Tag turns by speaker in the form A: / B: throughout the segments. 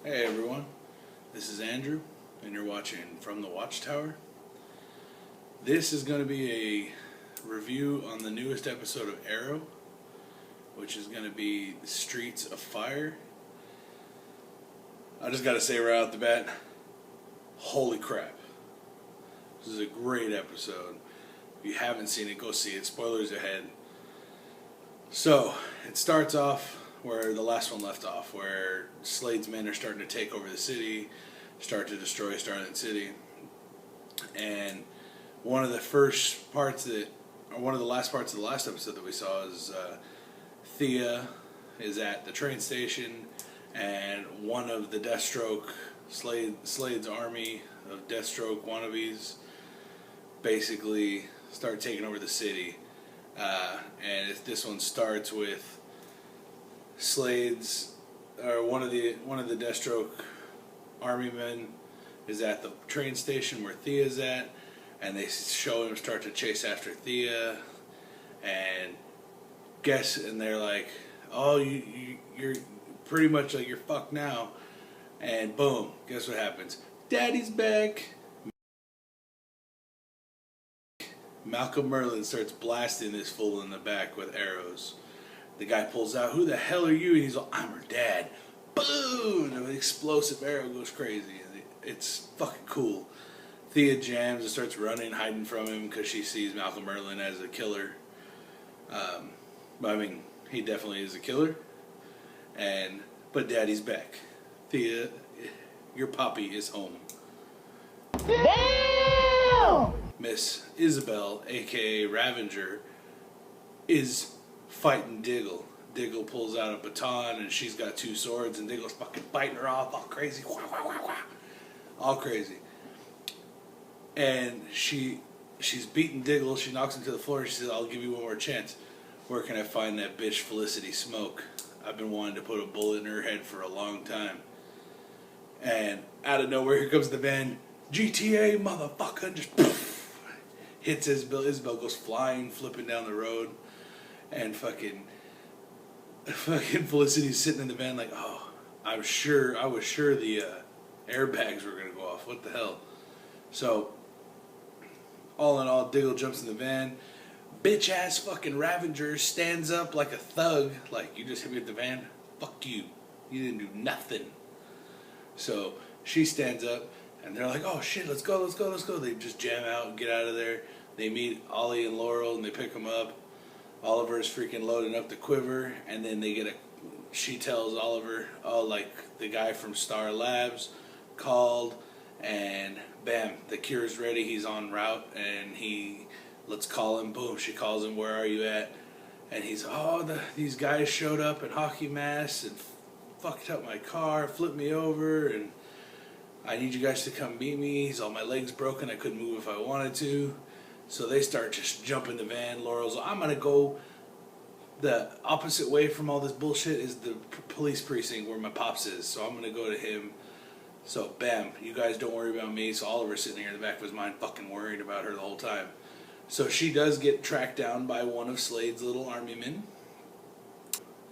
A: Hey everyone, this is Andrew, and you're watching From the Watchtower. This is going to be a review on the newest episode of Arrow, which is going to be Streets of Fire. I just got to say right out the bat, holy crap. This is a great episode. If you haven't seen it, go see it. Spoilers ahead. So, it starts off where the last one left off, where Slade's men are starting to take over the city, start to destroy Starling City. And one of the last parts of the last episode that we saw is Thea is at the train station, and one of the Slade's army of Deathstroke wannabes basically start taking over the city. And this one starts with one of the Deathstroke army men is at the train station where Thea's at, and they show him start to chase after Thea, and they're like, "Oh, you're pretty much like you're fucked now," and boom, guess what happens? Daddy's back. Malcolm Merlyn starts blasting this fool in the back with arrows. The guy pulls out, "Who the hell are you?" And he's like, "I'm her dad." Boom! And an explosive arrow goes crazy. It's fucking cool. Thea jams and starts running, hiding from him because she sees Malcolm Merlyn as a killer. He definitely is a killer. But Daddy's back. Thea, your poppy is home.
B: Damn!
A: Miss Isabel, aka Ravenger, is fighting Diggle. Diggle pulls out a baton and she's got two swords, and Diggle's fucking biting her off all crazy. All crazy. And she's beating Diggle, she knocks him to the floor, and she says, "I'll give you one more chance. Where can I find that bitch Felicity Smoke? I've been wanting to put a bullet in her head for a long time." And out of nowhere, here comes the van. "GTA, motherfucker!" And just poof, hits Isabel. Isabel goes flying, flipping down the road. And fucking Felicity's sitting in the van like, "Oh, I was sure the airbags were going to go off. What the hell?" So, all in all, Diggle jumps in the van. Bitch-ass fucking Ravenger stands up like a thug. Like, "You just hit me with the van? Fuck you. You didn't do nothing." So, she stands up, and they're like, "Oh shit, let's go." They just jam out and get out of there. They meet Ollie and Laurel, and they pick them up. Oliver's freaking loading up the quiver, and then she tells Oliver, "Oh, like the guy from Star Labs called, and bam, the cure's ready. He's en route, and let's call him." Boom, she calls him, "Where are you at?" And he's, "These guys showed up in hockey masks and fucked up my car, flipped me over, and I need you guys to come meet me." He's all, "My leg's broken, I couldn't move if I wanted to." So they start just jumping the van. Laurel's like, "I'm going to go the opposite way from all this bullshit is the police precinct where my pops is. So I'm going to go to him." So bam, "You guys don't worry about me." So Oliver's sitting here in the back of his mind fucking worried about her the whole time. So she does get tracked down by one of Slade's little army men.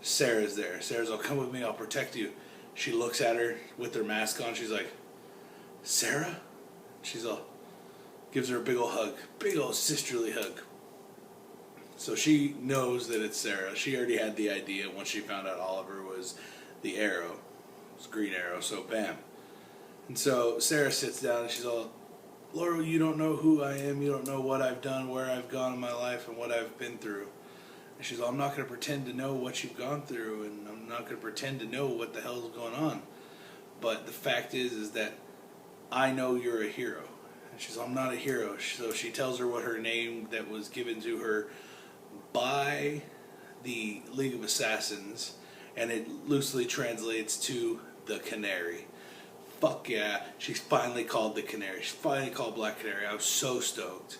A: Sarah's there. Sarah's all, "Come with me, I'll protect you." She looks at her with her mask on. She's like, "Sarah?" She's all, gives her a big old hug. Big old sisterly hug. So she knows that it's Sarah. She already had the idea once she found out Oliver was the Arrow. It was Green Arrow, so bam. And so Sarah sits down and she's all, "Laurel, you don't know who I am. You don't know what I've done, where I've gone in my life, and what I've been through." And she's all, "I'm not going to pretend to know what you've gone through, and I'm not going to pretend to know what the hell is going on. But the fact is that I know you're a hero." She's like, "I'm not a hero." So she tells her what her name that was given to her by the League of Assassins, and it loosely translates to the Canary. Fuck yeah, she's finally called the Canary. She's finally called Black Canary. I was so stoked.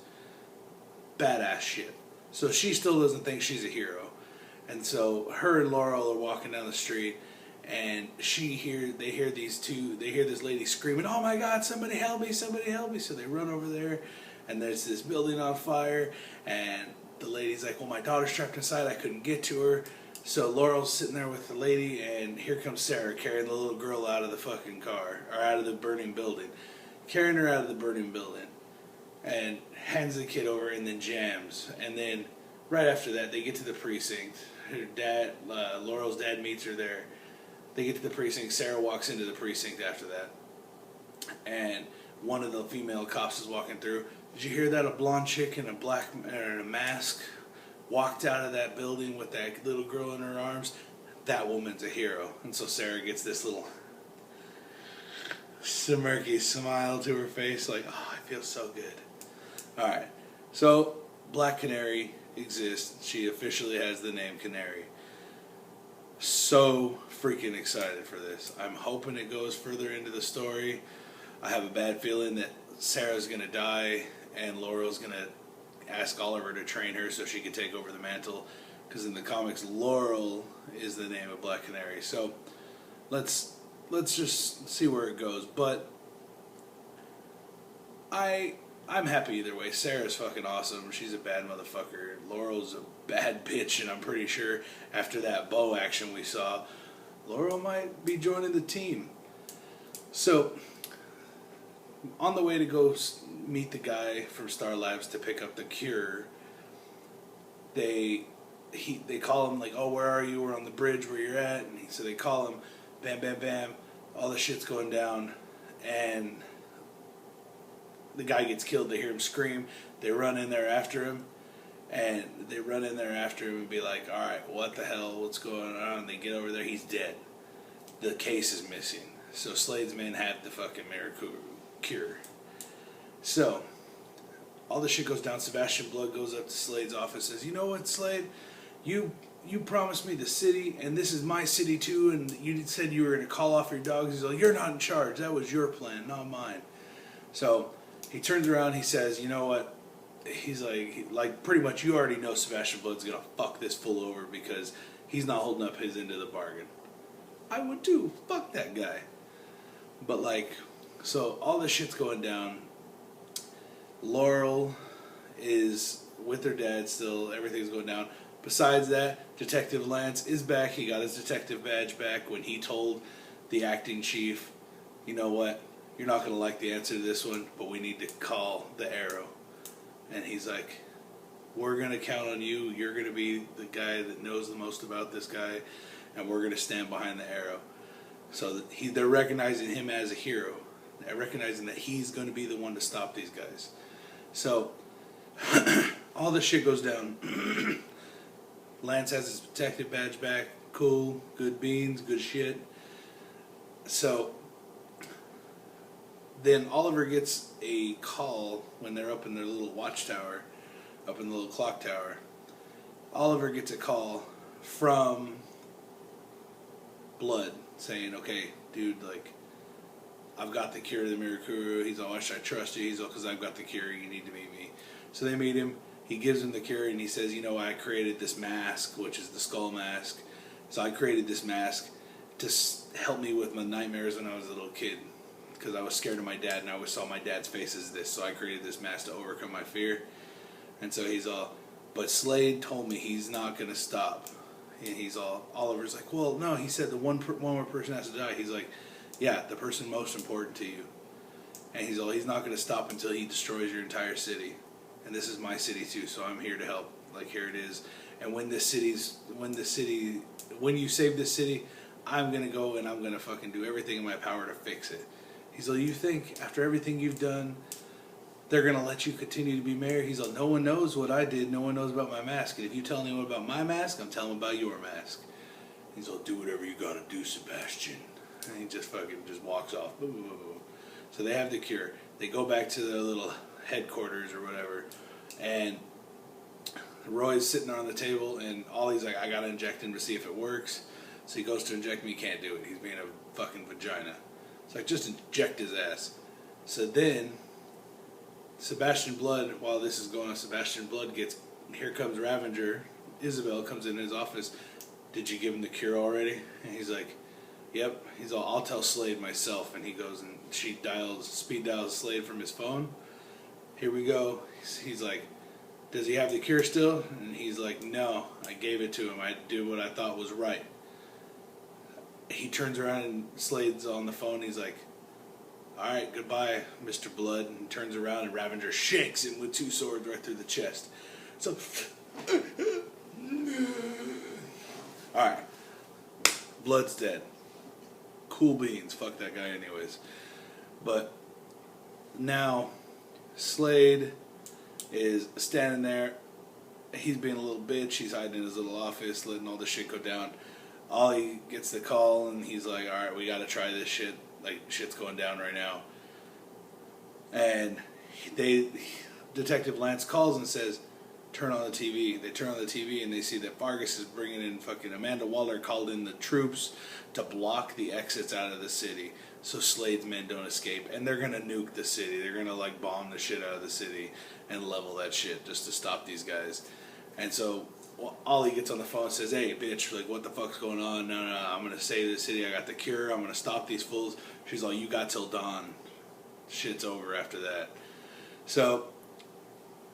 A: Badass shit. So she still doesn't think she's a hero. And so her and Laurel are walking down the street, and they hear this lady screaming, "Oh my God, somebody help me, somebody help me." So they run over there, and there's this building on fire, and the lady's like, "Well, my daughter's trapped inside, I couldn't get to her." So Laurel's sitting there with the lady, and here comes Sarah carrying the little girl out of the fucking car, or out of the burning building. Carrying her out of the burning building. And hands the kid over and then jams. And then right after that, they get to the precinct. Her dad, Laurel's dad meets her there. They get to the precinct. Sarah walks into the precinct after that. And one of the female cops is walking through. Did you hear that? A blonde chick in a mask walked out of that building with that little girl in her arms. That woman's a hero. And so Sarah gets this little smirky smile to her face, like, oh, I feel so good. Alright, so Black Canary exists. She officially has the name Canary. So freaking excited for this. I'm hoping it goes further into the story. I have a bad feeling that Sarah's going to die and Laurel's going to ask Oliver to train her so she can take over the mantle. Because in the comics, Laurel is the name of Black Canary. So let's just see where it goes. But I'm happy either way. Sarah's fucking awesome. She's a bad motherfucker. Laurel's a bad bitch, and I'm pretty sure after that bow action we saw, Laurel might be joining the team. So, on the way to go meet the guy from Star Labs to pick up the cure, they call him like, oh, where are you? We're on the bridge where you're at. And so they call him, bam, bam, bam. All the shit's going down, and the guy gets killed. They hear him scream. They run in there after him, and be like, all right, what the hell? What's going on? They get over there. He's dead. The case is missing. So Slade's men have the fucking miracle cure. So all the shit goes down. Sebastian Blood goes up to Slade's office and says, you know what, Slade? You promised me the city, and this is my city too, and you said you were going to call off your dogs. He's like, you're not in charge. That was your plan, not mine. So he turns around, he says, you know what? He's like pretty much you already know Sebastian Blood's going to fuck this fool over because he's not holding up his end of the bargain. I would too. Fuck that guy. But so all this shit's going down. Laurel is with her dad still. Everything's going down. Besides that, Detective Lance is back. He got his detective badge back when he told the acting chief, you know what? You're not going to like the answer to this one, but we need to call the Arrow. And he's like, we're going to count on you. You're going to be the guy that knows the most about this guy, and we're going to stand behind the Arrow. So they're recognizing him as a hero. They're recognizing that he's going to be the one to stop these guys. So all this shit goes down. Lance has his detective badge back. Cool. Good beans. Good shit. So then Oliver gets a call when they're up in their little watchtower, up in the little clock tower. Oliver gets a call from Blood saying, okay, dude, I've got the cure to the Mirakuru. He's all, should I trust you? He's all, because I've got the cure, you need to meet me. So they meet him. He gives him the cure, and he says, you know, I created this mask, which is the skull mask. So I created this mask to help me with my nightmares when I was a little kid. Because I was scared of my dad, and I always saw my dad's face as this. So I created this mask to overcome my fear. And so he's all, but Slade told me he's not going to stop. And he's all, Oliver's like, well, no, he said the one more person has to die. He's like, yeah, the person most important to you. And he's all, he's not going to stop until he destroys your entire city. And this is my city too, so I'm here to help. Here it is. And when you save this city, I'm going to go and I'm going to fucking do everything in my power to fix it. He's like, you think after everything you've done, they're going to let you continue to be mayor? He's like, no one knows what I did. No one knows about my mask. And if you tell anyone about my mask, I'm telling them about your mask. He's like, do whatever you got to do, Sebastian. And he just walks off. Boo, boo, boo, boo. So they have the cure. They go back to their little headquarters or whatever. And Roy's sitting on the table, and Ollie's like, I got to inject him to see if it works. So he goes to inject me. He can't do it. He's being a fucking vagina. It's like, just inject his ass. So then Sebastian Blood, while this is going on, Sebastian Blood here comes Ravager. Isabel comes in his office. Did you give him the cure already? And he's like, yep. He's all, I'll tell Slade myself. And he goes and speed dials Slade from his phone. Here we go. He's like, does he have the cure still? And he's like, no, I gave it to him. I did what I thought was right. He turns around and Slade's on the phone. He's like, all right, goodbye, Mr. Blood. And turns around and Ravager shakes him with 2 swords right through the chest. So, all right, Blood's dead. Cool beans. Fuck that guy anyways. But now Slade is standing there. He's being a little bitch. He's hiding in his little office, letting all this shit go down. Ollie gets the call, and he's like, all right, we got to try this shit. Like, shit's going down right now. And Detective Lance calls and says, turn on the TV. They turn on the TV, and they see that Vargas is bringing in fucking Amanda Waller called in the troops to block the exits out of the city so Slade's men don't escape. And they're going to nuke the city. They're going to, like, bomb the shit out of the city and level that shit just to stop these guys. And so Ollie gets on the phone and says, hey, bitch, like, what the fuck's going on? No, I'm going to save the city. I got the cure. I'm going to stop these fools. She's like, you got till dawn. Shit's over after that. So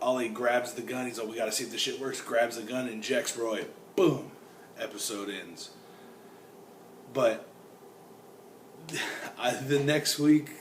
A: Ollie grabs the gun. He's like, we got to see if this shit works. Grabs the gun, injects Roy. Boom. Episode ends. But the next week,